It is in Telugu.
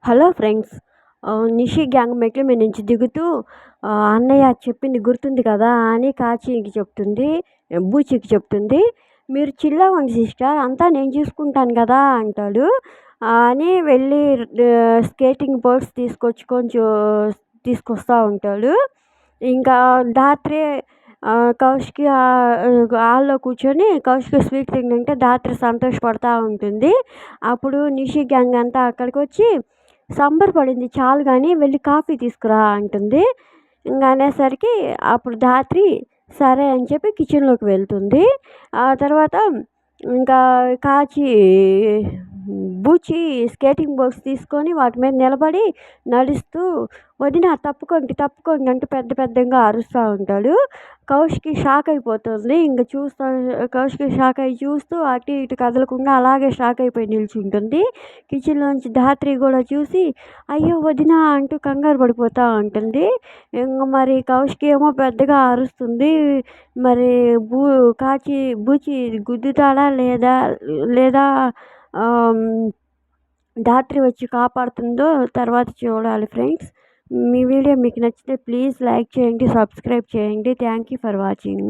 Hello friends. నిషి గ్యాంగ్ మెట్ల మీద నుంచి దిగుతూ అన్నయ్య చెప్పింది గుర్తుంది కదా అని కాచీకి చెప్తుంది, బూచికి చెప్తుంది. మీరు చిల్ అవ్వండి సిస్టర్, అంతా నేను చూసుకుంటాను కదా అంటాడు. అని వెళ్ళి స్కేటింగ్ బోర్డ్స్ తీసుకొస్తా ఉంటాడు. ఇంకా ధాత్రి కౌశికి హాల్లో కూర్చొని కౌశికి స్వీట్ తింటుంటే ధాత్రి సంతోషపడతా ఉంటుంది. అప్పుడు నిషి గ్యాంగ్ అంతా అక్కడికి వచ్చి సంబరపడింది చాలు కానీ వెళ్ళి కాఫీ తీసుకురా అంటుంది. ఇంకా అనేసరికి అప్పుడు ధాత్రి సరే అని చెప్పి కిచెన్లోకి వెళ్తుంది. ఆ తర్వాత ఇంకా కాచి బూచి స్కేటింగ్ బోర్డ్స్ తీసుకొని వాటి మీద నిలబడి నడుస్తూ వదిన తప్పుకోండి తప్పుకోండి అంటూ పెద్ద పెద్దగా అరుస్తూ ఉంటాడు. కౌశికి షాక్ అయిపోతుంది. ఇంకా కౌశికి షాక్ అయ్యి చూస్తూ అటు ఇటు కదలకుండా అలాగే షాక్ అయిపోయి నిల్చుంటుంది. కిచెన్లోంచి ధాత్రి కూడా చూసి అయ్యో వదిన అంటూ కంగారు పడిపోతూ ఉంటుంది. ఇంకా మరి కౌశికి ఏమో పెద్దగా అరుస్తుంది. మరి బూచి గుద్దుతాడా లేదా లేదా ధాత్రి వచ్చి కాపాడుతుందో తర్వాత చూడాలి ఫ్రెండ్స్. మీ వీడియో మీకు నచ్చితే ప్లీజ్ లైక్ చేయండి, సబ్స్క్రైబ్ చేయండి. Thank you for watching.